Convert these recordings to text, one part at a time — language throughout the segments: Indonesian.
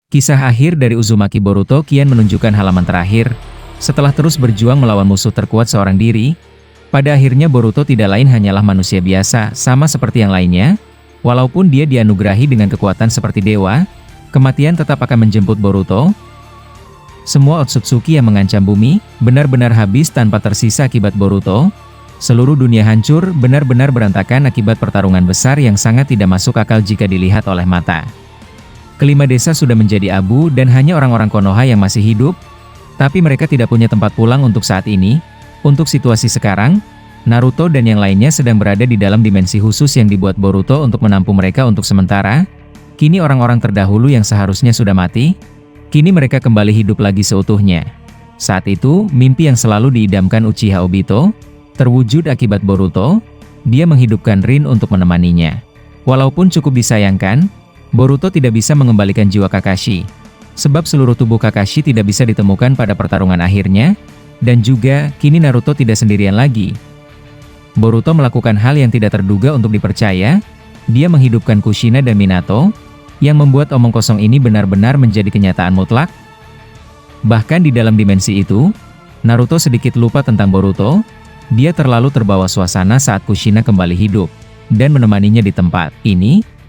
Kisah akhir dari Uzumaki Boruto kian menunjukkan halaman terakhir. Setelah terus berjuang melawan musuh terkuat seorang diri, pada akhirnya Boruto tidak lain hanyalah manusia biasa, sama seperti yang lainnya. Walaupun dia dianugerahi dengan kekuatan seperti dewa, kematian tetap akan menjemput Boruto. Semua Otsutsuki yang mengancam bumi, benar-benar habis tanpa tersisa akibat Boruto. Seluruh dunia hancur, benar-benar berantakan akibat pertarungan besar yang sangat tidak masuk akal jika dilihat oleh mata. Kelima desa sudah menjadi abu dan hanya orang-orang Konoha yang masih hidup, tapi mereka tidak punya tempat pulang untuk saat ini. Untuk situasi sekarang, Naruto dan yang lainnya sedang berada di dalam dimensi khusus yang dibuat Boruto untuk menampung mereka untuk sementara. Kini orang-orang terdahulu yang seharusnya sudah mati, kini mereka kembali hidup lagi seutuhnya. Saat itu, mimpi yang selalu diidamkan Uchiha Obito, terwujud akibat Boruto. Dia menghidupkan Rin untuk menemaninya. Walaupun cukup disayangkan, Boruto tidak bisa mengembalikan jiwa Kakashi, sebab seluruh tubuh Kakashi tidak bisa ditemukan pada pertarungan akhirnya, dan juga, kini Naruto tidak sendirian lagi. Boruto melakukan hal yang tidak terduga untuk dipercaya, dia menghidupkan Kushina dan Minato, yang membuat omong kosong ini benar-benar menjadi kenyataan mutlak. Bahkan di dalam dimensi itu, Naruto sedikit lupa tentang Boruto, dia terlalu terbawa suasana saat Kushina kembali hidup, dan menemaninya di tempat ini.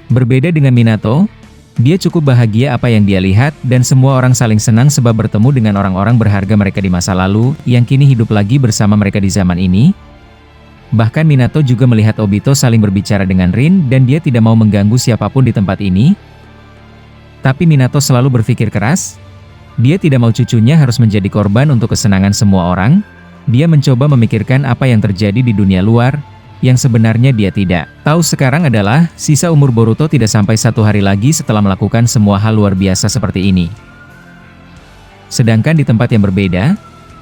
Berbeda dengan Minato, dia cukup bahagia apa yang dia lihat dan semua orang saling senang sebab bertemu dengan orang-orang berharga mereka di masa lalu yang kini hidup lagi bersama mereka di zaman ini. Bahkan Minato juga melihat Obito saling berbicara dengan Rin dan dia tidak mau mengganggu siapapun di tempat ini. Tapi Minato selalu berpikir keras. Dia tidak mau cucunya harus menjadi korban untuk kesenangan semua orang. Dia mencoba memikirkan apa yang terjadi di dunia luar, yang sebenarnya dia tidak tahu sekarang adalah, sisa umur Boruto tidak sampai 1 hari lagi setelah melakukan semua hal luar biasa seperti ini. Sedangkan di tempat yang berbeda,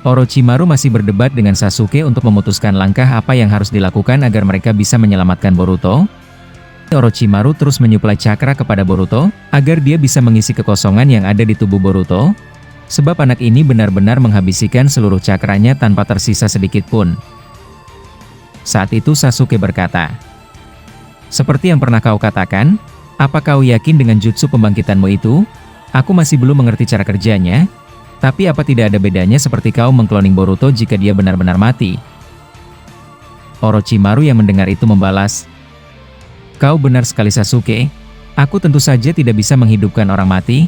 Orochimaru masih berdebat dengan Sasuke untuk memutuskan langkah apa yang harus dilakukan agar mereka bisa menyelamatkan Boruto. Orochimaru terus menyuplai cakra kepada Boruto, agar dia bisa mengisi kekosongan yang ada di tubuh Boruto, sebab anak ini benar-benar menghabiskan seluruh cakranya tanpa tersisa sedikit pun. Saat itu Sasuke berkata, "Seperti yang pernah kau katakan, apa kau yakin dengan jutsu pembangkitanmu itu? Aku masih belum mengerti cara kerjanya, tapi apa tidak ada bedanya seperti kau mengkloning Boruto jika dia benar-benar mati?" Orochimaru yang mendengar itu membalas, "Kau benar sekali Sasuke, aku tentu saja tidak bisa menghidupkan orang mati,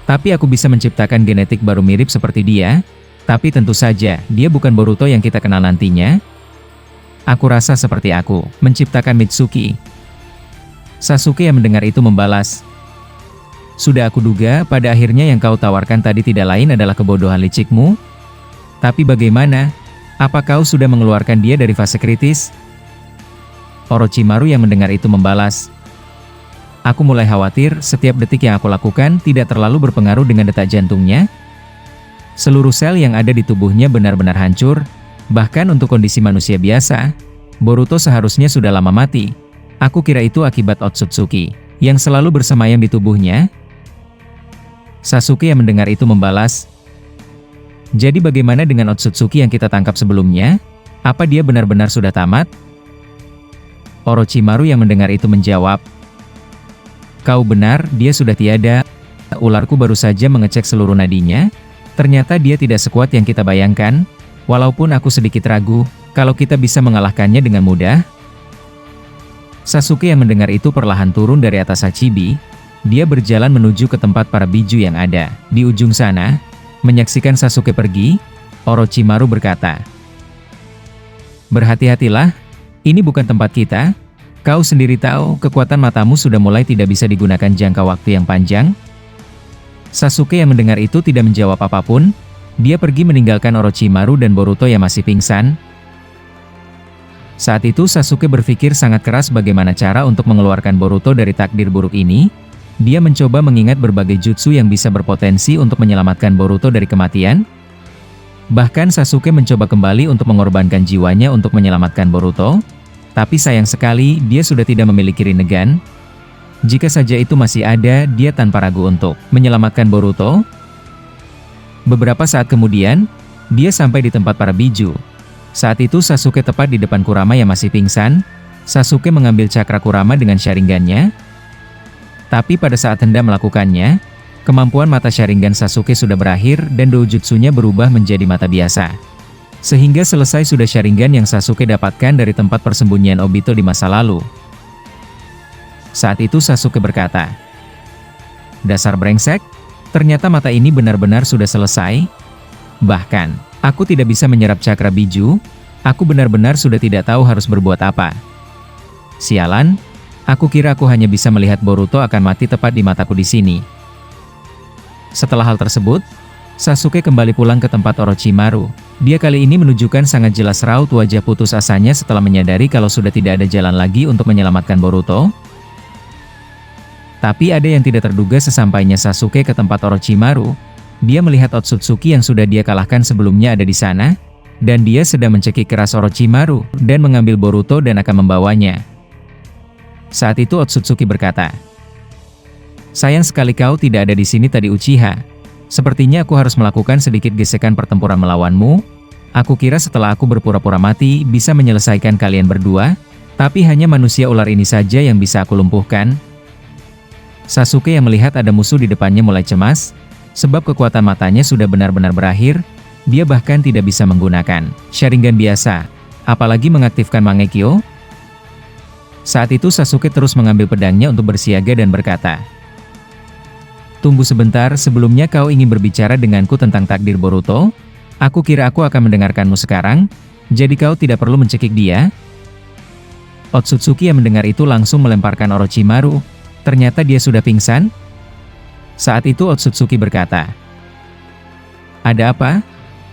tapi aku bisa menciptakan genetik baru mirip seperti dia, tapi tentu saja dia bukan Boruto yang kita kenal nantinya. Aku rasa seperti aku menciptakan Mitsuki." Sasuke yang mendengar itu membalas, "Sudah aku duga pada akhirnya yang kau tawarkan tadi tidak lain adalah kebodohan licikmu. Tapi bagaimana? Apa kau sudah mengeluarkan dia dari fase kritis?" Orochimaru yang mendengar itu membalas, "Aku mulai khawatir setiap detik yang aku lakukan tidak terlalu berpengaruh dengan detak jantungnya. Seluruh sel yang ada di tubuhnya benar-benar hancur. Bahkan untuk kondisi manusia biasa, Boruto seharusnya sudah lama mati. Aku kira itu akibat Otsutsuki yang selalu bersemayam di tubuhnya." Sasuke yang mendengar itu membalas, "Jadi bagaimana dengan Otsutsuki yang kita tangkap sebelumnya? Apa dia benar-benar sudah tamat?" Orochimaru yang mendengar itu menjawab, "Kau benar, dia sudah tiada. Ularku baru saja mengecek seluruh nadinya. Ternyata dia tidak sekuat yang kita bayangkan. Walaupun aku sedikit ragu, kalau kita bisa mengalahkannya dengan mudah." Sasuke yang mendengar itu perlahan turun dari atas Hachibi. Dia berjalan menuju ke tempat para biju yang ada. Di ujung sana, menyaksikan Sasuke pergi, Orochimaru berkata, "Berhati-hatilah, ini bukan tempat kita. Kau sendiri tahu kekuatan matamu sudah mulai tidak bisa digunakan jangka waktu yang panjang." Sasuke yang mendengar itu tidak menjawab apapun. Dia pergi meninggalkan Orochimaru dan Boruto yang masih pingsan. Saat itu Sasuke berpikir sangat keras bagaimana cara untuk mengeluarkan Boruto dari takdir buruk ini. Dia mencoba mengingat berbagai jutsu yang bisa berpotensi untuk menyelamatkan Boruto dari kematian. Bahkan Sasuke mencoba kembali untuk mengorbankan jiwanya untuk menyelamatkan Boruto. Tapi sayang sekali dia sudah tidak memiliki Rinnegan. Jika saja itu masih ada, dia tanpa ragu untuk menyelamatkan Boruto. Beberapa saat kemudian, dia sampai di tempat para biju. Saat itu Sasuke tepat di depan Kurama yang masih pingsan. Sasuke mengambil cakra Kurama dengan Sharingan-nya. Tapi pada saat hendak melakukannya, kemampuan mata Sharingan Sasuke sudah berakhir dan doujutsunya berubah menjadi mata biasa. Sehingga selesai sudah Sharingan yang Sasuke dapatkan dari tempat persembunyian Obito di masa lalu. Saat itu Sasuke berkata, "Dasar brengsek, ternyata mata ini benar-benar sudah selesai. Bahkan, aku tidak bisa menyerap cakra biju, aku benar-benar sudah tidak tahu harus berbuat apa. Sialan, aku kira aku hanya bisa melihat Boruto akan mati tepat di mataku di sini." Setelah hal tersebut, Sasuke kembali pulang ke tempat Orochimaru. Dia kali ini menunjukkan sangat jelas raut wajah putus asanya setelah menyadari kalau sudah tidak ada jalan lagi untuk menyelamatkan Boruto. Tapi ada yang tidak terduga sesampainya Sasuke ke tempat Orochimaru. Dia melihat Otsutsuki yang sudah dia kalahkan sebelumnya ada di sana, dan dia sedang mencekik keras Orochimaru dan mengambil Boruto dan akan membawanya. Saat itu Otsutsuki berkata, "Sayang sekali kau tidak ada di sini tadi Uchiha. Sepertinya aku harus melakukan sedikit gesekan pertempuran melawanmu. Aku kira setelah aku berpura-pura mati bisa menyelesaikan kalian berdua, tapi hanya manusia ular ini saja yang bisa aku lumpuhkan." Sasuke yang melihat ada musuh di depannya mulai cemas, sebab kekuatan matanya sudah benar-benar berakhir. Dia bahkan tidak bisa menggunakan Sharingan biasa, apalagi mengaktifkan Mangekyo. Saat itu Sasuke terus mengambil pedangnya untuk bersiaga dan berkata, "Tunggu sebentar, sebelumnya kau ingin berbicara denganku tentang takdir Boruto? Aku kira aku akan mendengarkanmu sekarang, jadi kau tidak perlu mencekik dia." Otsutsuki yang mendengar itu langsung melemparkan Orochimaru. Ternyata dia sudah pingsan. Saat itu Otsutsuki berkata, "Ada apa?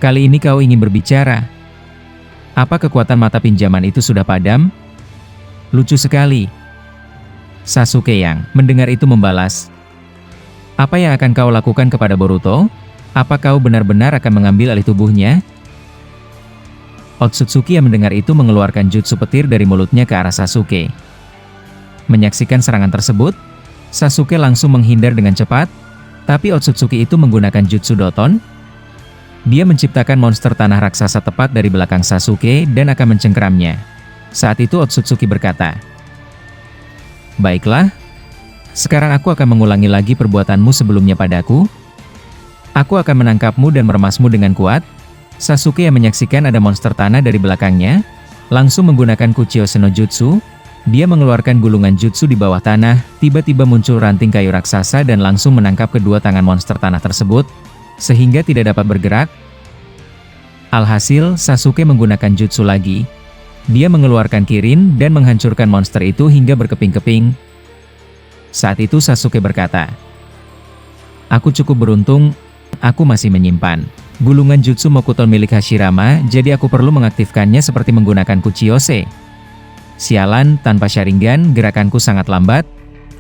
Kali ini kau ingin berbicara? Apa kekuatan mata pinjaman itu sudah padam?" Lucu sekali. Sasuke yang mendengar itu membalas, "Apa yang akan kau lakukan kepada Boruto? Apa kau benar-benar akan mengambil alih tubuhnya?" Otsutsuki yang mendengar itu mengeluarkan jutsu petir dari mulutnya ke arah Sasuke. Menyaksikan serangan tersebut, Sasuke langsung menghindar dengan cepat, tapi Otsutsuki itu menggunakan jutsu Doton. Dia menciptakan monster tanah raksasa tepat dari belakang Sasuke dan akan mencengkeramnya. Saat itu Otsutsuki berkata, "Baiklah, sekarang aku akan mengulangi lagi perbuatanmu sebelumnya padaku. Aku akan menangkapmu dan meremasmu dengan kuat." Sasuke yang menyaksikan ada monster tanah dari belakangnya, langsung menggunakan Kuchio no Jutsu. Dia mengeluarkan gulungan jutsu di bawah tanah, tiba-tiba muncul ranting kayu raksasa dan langsung menangkap kedua tangan monster tanah tersebut, sehingga tidak dapat bergerak. Alhasil, Sasuke menggunakan jutsu lagi. Dia mengeluarkan Kirin dan menghancurkan monster itu hingga berkeping-keping. Saat itu Sasuke berkata, "Aku cukup beruntung, aku masih menyimpan gulungan jutsu Mokuton milik Hashirama, jadi aku perlu mengaktifkannya seperti menggunakan Kuchiyose. Sialan, tanpa Sharingan, gerakanku sangat lambat.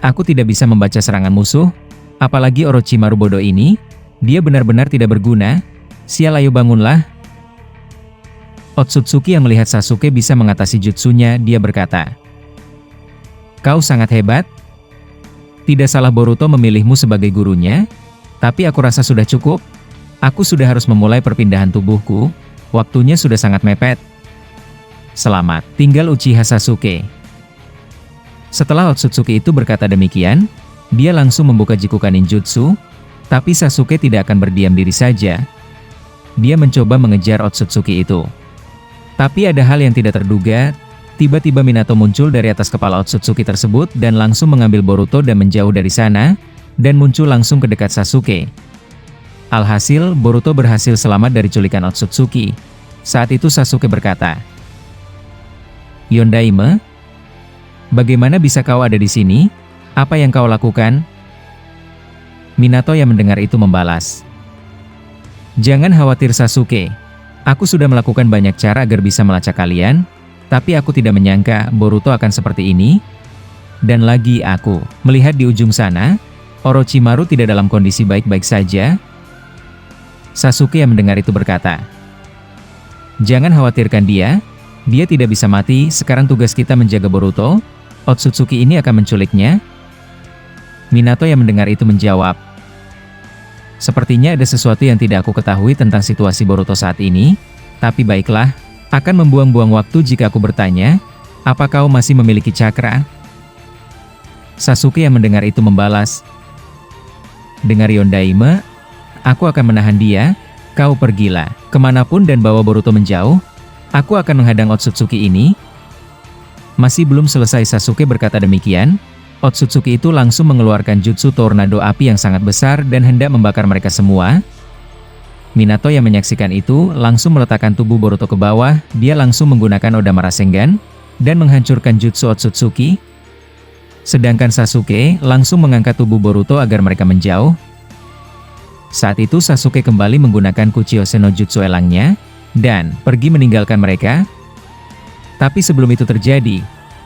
Aku tidak bisa membaca serangan musuh, apalagi Orochimaru bodoh ini, dia benar-benar tidak berguna. Sial, ayo bangunlah." Otsutsuki yang melihat Sasuke bisa mengatasi jutsunya, dia berkata, "Kau sangat hebat. Tidak salah Boruto memilihmu sebagai gurunya, tapi aku rasa sudah cukup. Aku sudah harus memulai perpindahan tubuhku, waktunya sudah sangat mepet. Selamat tinggal Uchiha Sasuke." Setelah Otsutsuki itu berkata demikian, dia langsung membuka Jikukan Ninjutsu, tapi Sasuke tidak akan berdiam diri saja. Dia mencoba mengejar Otsutsuki itu. Tapi ada hal yang tidak terduga, tiba-tiba Minato muncul dari atas kepala Otsutsuki tersebut dan langsung mengambil Boruto dan menjauh dari sana, dan muncul langsung ke dekat Sasuke. Alhasil, Boruto berhasil selamat dari culikan Otsutsuki. Saat itu Sasuke berkata, "Yondaime, bagaimana bisa kau ada di sini? Apa yang kau lakukan?" Minato yang mendengar itu membalas, "Jangan khawatir Sasuke. Aku sudah melakukan banyak cara agar bisa melacak kalian, tapi aku tidak menyangka Boruto akan seperti ini. Dan lagi aku melihat di ujung sana, Orochimaru tidak dalam kondisi baik-baik saja." Sasuke yang mendengar itu berkata, "Jangan khawatirkan dia tidak bisa mati, sekarang tugas kita menjaga Boruto, Otsutsuki ini akan menculiknya." Minato yang mendengar itu menjawab, "Sepertinya ada sesuatu yang tidak aku ketahui tentang situasi Boruto saat ini, tapi baiklah, akan membuang-buang waktu jika aku bertanya, apa kau masih memiliki cakra?" Sasuke yang mendengar itu membalas, "Dengar Yondaime, aku akan menahan dia, kau pergilah kemanapun dan bawa Boruto menjauh, aku akan menghadang Otsutsuki ini." Masih belum selesai Sasuke berkata demikian, Otsutsuki itu langsung mengeluarkan jutsu tornado api yang sangat besar dan hendak membakar mereka semua. Minato yang menyaksikan itu langsung meletakkan tubuh Boruto ke bawah, dia langsung menggunakan Odama Rasengan dan menghancurkan jutsu Otsutsuki. Sedangkan Sasuke langsung mengangkat tubuh Boruto agar mereka menjauh. Saat itu Sasuke kembali menggunakan Kuchiyose no Jutsu elangnya dan pergi meninggalkan mereka. Tapi sebelum itu terjadi,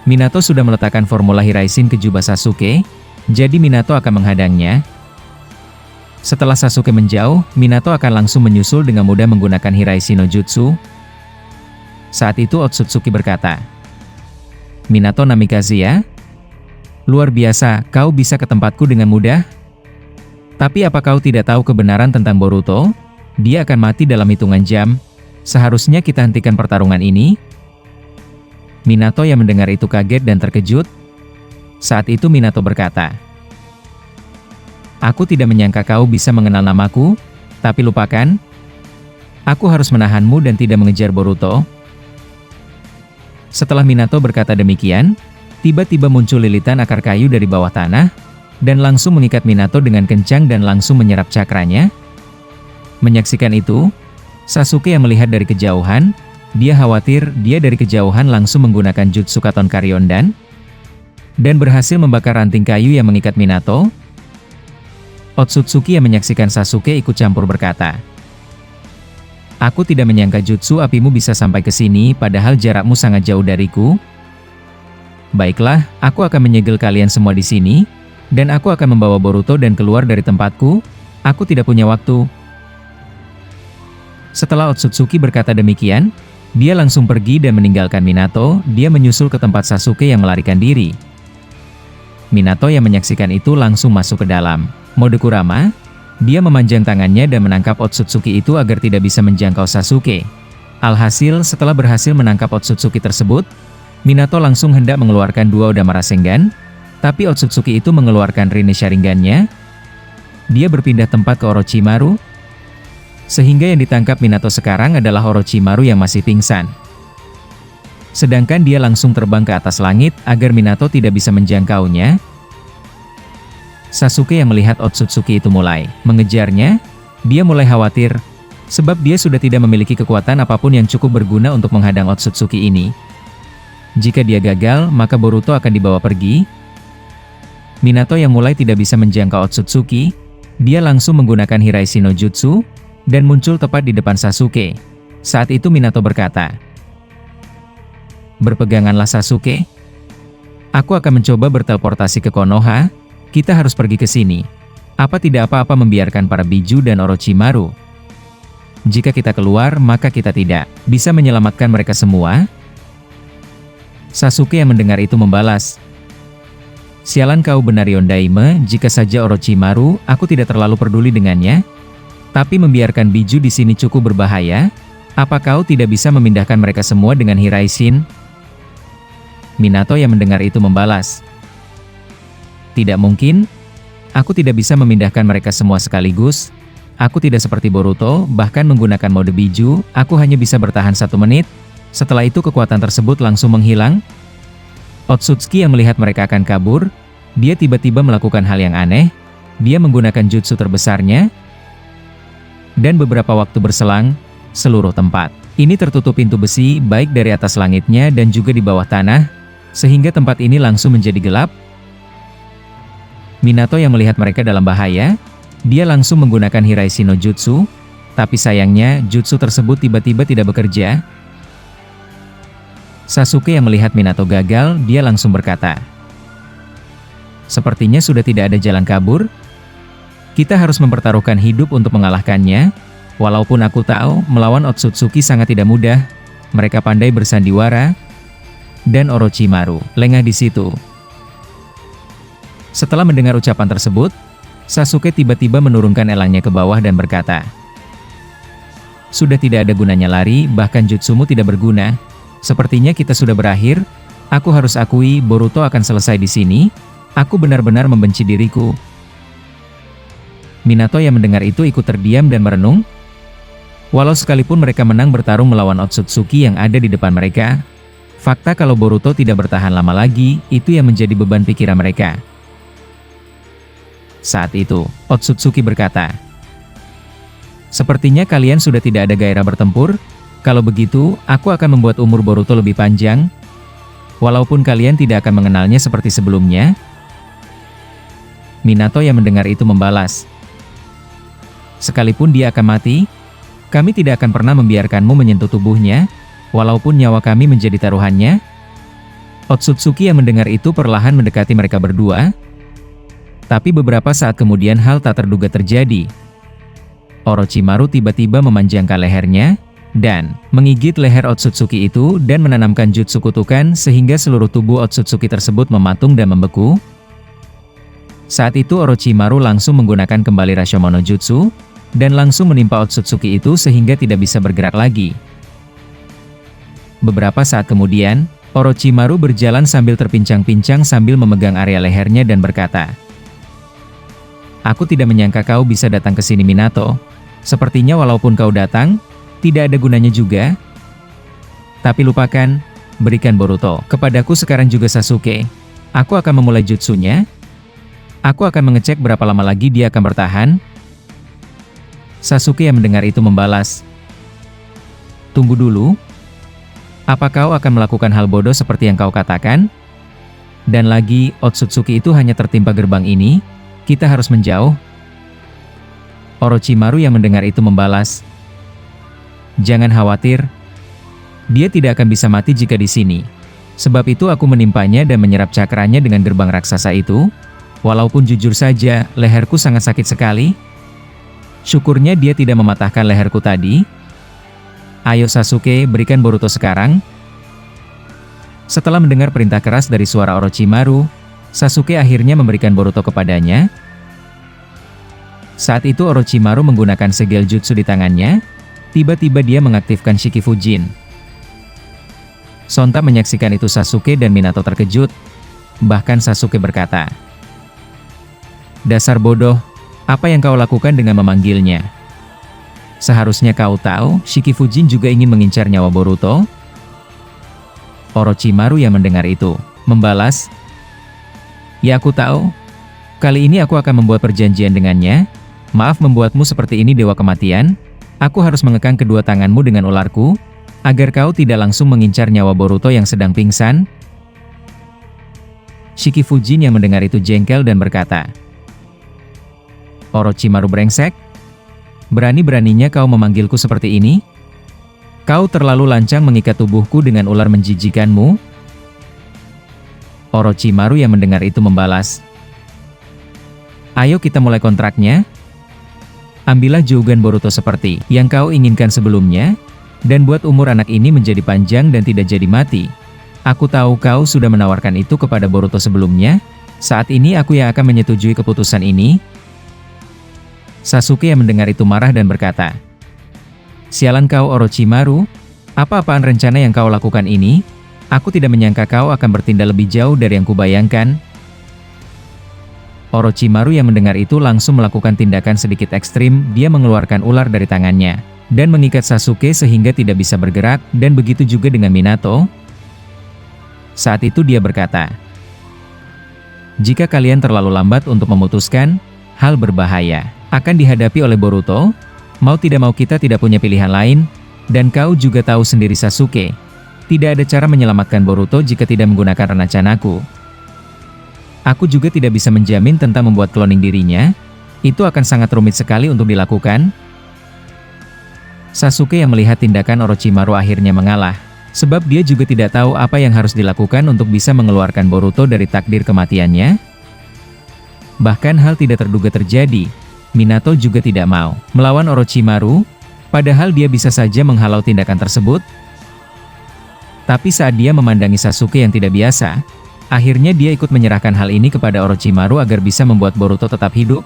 Minato sudah meletakkan formula Hiraishin ke jubah Sasuke, jadi Minato akan menghadangnya. Setelah Sasuke menjauh, Minato akan langsung menyusul dengan mudah menggunakan Hiraishin no Jutsu. Saat itu Otsutsuki berkata, "Minato Namikaze ya? Luar biasa, kau bisa ke tempatku dengan mudah. Tapi apa kau tidak tahu kebenaran tentang Boruto? Dia akan mati dalam hitungan jam. Seharusnya kita hentikan pertarungan ini." Minato yang mendengar itu kaget dan terkejut. Saat itu Minato berkata, "Aku tidak menyangka kau bisa mengenal namaku, tapi lupakan. Aku harus menahanmu dan tidak mengejar Boruto." Setelah Minato berkata demikian, tiba-tiba muncul lilitan akar kayu dari bawah tanah, dan langsung mengikat Minato dengan kencang dan langsung menyerap cakranya. Menyaksikan itu, Sasuke yang melihat dari kejauhan, dia khawatir, dia dari kejauhan langsung menggunakan jutsu Katon Karyondan, dan berhasil membakar ranting kayu yang mengikat Minato. Otsutsuki yang menyaksikan Sasuke ikut campur berkata, "Aku tidak menyangka jutsu apimu bisa sampai ke sini padahal jarakmu sangat jauh dariku. Baiklah, aku akan menyegel kalian semua di sini, dan aku akan membawa Boruto dan keluar dari tempatku. Aku tidak punya waktu." Setelah Otsutsuki berkata demikian, dia langsung pergi dan meninggalkan Minato, dia menyusul ke tempat Sasuke yang melarikan diri. Minato yang menyaksikan itu langsung masuk ke dalam mode Kurama, dia memanjang tangannya dan menangkap Otsutsuki itu agar tidak bisa menjangkau Sasuke. Alhasil, setelah berhasil menangkap Otsutsuki tersebut, Minato langsung hendak mengeluarkan dua Odama Rasengan, tapi Otsutsuki itu mengeluarkan Rinne Sharingan-nya. Dia berpindah tempat ke Orochimaru, sehingga yang ditangkap Minato sekarang adalah Orochimaru yang masih pingsan. Sedangkan dia langsung terbang ke atas langit agar Minato tidak bisa menjangkaunya. Sasuke yang melihat Otsutsuki itu mulai mengejarnya, dia mulai khawatir, sebab dia sudah tidak memiliki kekuatan apapun yang cukup berguna untuk menghadang Otsutsuki ini. Jika dia gagal, maka Boruto akan dibawa pergi. Minato yang mulai tidak bisa menjangkau Otsutsuki, dia langsung menggunakan Hiraishin no Jutsu, dan muncul tepat di depan Sasuke. Saat itu Minato berkata, "Berpeganganlah Sasuke. Aku akan mencoba berteleportasi ke Konoha, kita harus pergi ke sini. Apa tidak apa-apa membiarkan para Biju dan Orochimaru. Jika kita keluar, maka kita tidak bisa menyelamatkan mereka semua." Sasuke yang mendengar itu membalas, "Sialan kau benar Yondaime, jika saja Orochimaru, aku tidak terlalu peduli dengannya. Tapi membiarkan Biju di sini cukup berbahaya. Apa kau tidak bisa memindahkan mereka semua dengan Hiraishin?" Minato yang mendengar itu membalas, "Tidak mungkin. Aku tidak bisa memindahkan mereka semua sekaligus. Aku tidak seperti Boruto, bahkan menggunakan mode Biju, aku hanya bisa bertahan 1 menit. Setelah itu kekuatan tersebut langsung menghilang." Otsutsuki yang melihat mereka akan kabur, dia tiba-tiba melakukan hal yang aneh. Dia menggunakan jutsu terbesarnya, dan beberapa waktu berselang, seluruh tempat ini tertutup pintu besi baik dari atas langitnya dan juga di bawah tanah, sehingga tempat ini langsung menjadi gelap. Minato yang melihat mereka dalam bahaya, dia langsung menggunakan Hiraishin no Jutsu, tapi sayangnya jutsu tersebut tiba-tiba tidak bekerja. Sasuke yang melihat Minato gagal, dia langsung berkata, "Sepertinya sudah tidak ada jalan kabur. Kita harus mempertaruhkan hidup untuk mengalahkannya. Walaupun aku tahu melawan Otsutsuki sangat tidak mudah, mereka pandai bersandiwara." Dan Orochimaru lengah di situ. Setelah mendengar ucapan tersebut, Sasuke tiba-tiba menurunkan elangnya ke bawah dan berkata, "Sudah tidak ada gunanya lari, bahkan jutsumu tidak berguna. Sepertinya kita sudah berakhir. Aku harus akui Boruto akan selesai di sini. Aku benar-benar membenci diriku. Minato yang mendengar itu ikut terdiam dan merenung. Walau sekalipun mereka menang bertarung melawan Otsutsuki yang ada di depan mereka, fakta kalau Boruto tidak bertahan lama lagi, itu yang menjadi beban pikiran mereka. Saat itu, Otsutsuki berkata, "Sepertinya kalian sudah tidak ada gairah bertempur. Kalau begitu, aku akan membuat umur Boruto lebih panjang. Walaupun kalian tidak akan mengenalnya seperti sebelumnya." Minato yang mendengar itu membalas, "Sekalipun dia akan mati, kami tidak akan pernah membiarkanmu menyentuh tubuhnya, walaupun nyawa kami menjadi taruhannya." Otsutsuki yang mendengar itu perlahan mendekati mereka berdua. Tapi beberapa saat kemudian hal tak terduga terjadi. Orochimaru tiba-tiba memanjangkan lehernya, dan menggigit leher Otsutsuki itu dan menanamkan jutsu kutukan sehingga seluruh tubuh Otsutsuki tersebut mematung dan membeku. Saat itu Orochimaru langsung menggunakan kembali Rashomon no Jutsu, dan langsung menimpa Otsutsuki itu sehingga tidak bisa bergerak lagi. Beberapa saat kemudian, Orochimaru berjalan sambil terpincang-pincang sambil memegang area lehernya dan berkata, "Aku tidak menyangka kau bisa datang ke sini Minato. Sepertinya walaupun kau datang, tidak ada gunanya juga. Tapi lupakan, berikan Boruto kepadaku sekarang juga Sasuke. Aku akan memulai jutsunya. Aku akan mengecek berapa lama lagi dia akan bertahan." Sasuke yang mendengar itu membalas, "Tunggu dulu. Apa kau akan melakukan hal bodoh seperti yang kau katakan? Dan lagi, Otsutsuki itu hanya tertimpa gerbang ini. Kita harus menjauh." Orochimaru yang mendengar itu membalas, "Jangan khawatir. Dia tidak akan bisa mati jika di sini. Sebab itu aku menimpanya dan menyerap cakranya dengan gerbang raksasa itu. Walaupun jujur saja, leherku sangat sakit sekali. Syukurnya dia tidak mematahkan leherku tadi. Ayo Sasuke, berikan Boruto sekarang." Setelah mendengar perintah keras dari suara Orochimaru, Sasuke akhirnya memberikan Boruto kepadanya. Saat itu Orochimaru menggunakan segel jutsu di tangannya. Tiba-tiba dia mengaktifkan Shikifujin. Sontak menyaksikan itu Sasuke dan Minato terkejut. Bahkan Sasuke berkata, "Dasar bodoh, apa yang kau lakukan dengan memanggilnya? Seharusnya kau tahu, Shikifujin juga ingin mengincar nyawa Boruto." Orochimaru yang mendengar itu, membalas, "Ya aku tahu. Kali ini aku akan membuat perjanjian dengannya. Maaf membuatmu seperti ini Dewa Kematian. Aku harus mengekang kedua tanganmu dengan ularku, agar kau tidak langsung mengincar nyawa Boruto yang sedang pingsan." Shikifujin yang mendengar itu jengkel dan berkata, "Orochimaru brengsek, berani-beraninya kau memanggilku seperti ini? Kau terlalu lancang mengikat tubuhku dengan ular menjijikanmu." Orochimaru yang mendengar itu membalas, "Ayo kita mulai kontraknya. Ambillah Jougan Boruto seperti yang kau inginkan sebelumnya, dan buat umur anak ini menjadi panjang dan tidak jadi mati. Aku tahu kau sudah menawarkan itu kepada Boruto sebelumnya. Saat ini aku yang akan menyetujui keputusan ini." Sasuke yang mendengar itu marah dan berkata, "Sialan kau Orochimaru, apa-apaan rencana yang kau lakukan ini? Aku tidak menyangka kau akan bertindak lebih jauh dari yang kubayangkan." Orochimaru yang mendengar itu langsung melakukan tindakan sedikit ekstrim. Dia mengeluarkan ular dari tangannya dan mengikat Sasuke sehingga tidak bisa bergerak, dan begitu juga dengan Minato. Saat itu dia berkata, "Jika kalian terlalu lambat untuk memutuskan, hal berbahaya akan dihadapi oleh Boruto. Mau tidak mau kita tidak punya pilihan lain, dan kau juga tahu sendiri Sasuke. Tidak ada cara menyelamatkan Boruto jika tidak menggunakan rencanaku. Aku juga tidak bisa menjamin tentang membuat cloning dirinya. Itu akan sangat rumit sekali untuk dilakukan." Sasuke yang melihat tindakan Orochimaru akhirnya mengalah, sebab dia juga tidak tahu apa yang harus dilakukan untuk bisa mengeluarkan Boruto dari takdir kematiannya. Bahkan hal tidak terduga terjadi. Minato juga tidak mau melawan Orochimaru, padahal dia bisa saja menghalau tindakan tersebut. Tapi saat dia memandangi Sasuke yang tidak biasa, akhirnya dia ikut menyerahkan hal ini kepada Orochimaru agar bisa membuat Boruto tetap hidup.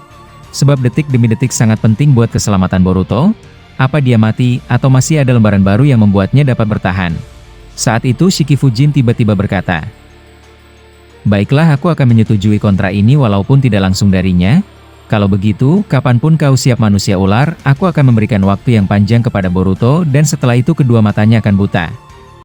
Sebab detik demi detik sangat penting buat keselamatan Boruto. Apa dia mati, atau masih ada lembaran baru yang membuatnya dapat bertahan? Saat itu Shikifujin tiba-tiba berkata, Baiklah, aku akan menyetujui kontrak ini walaupun tidak langsung darinya. Kalau begitu, kapanpun kau siap manusia ular, aku akan memberikan waktu yang panjang kepada Boruto dan setelah itu kedua matanya akan buta.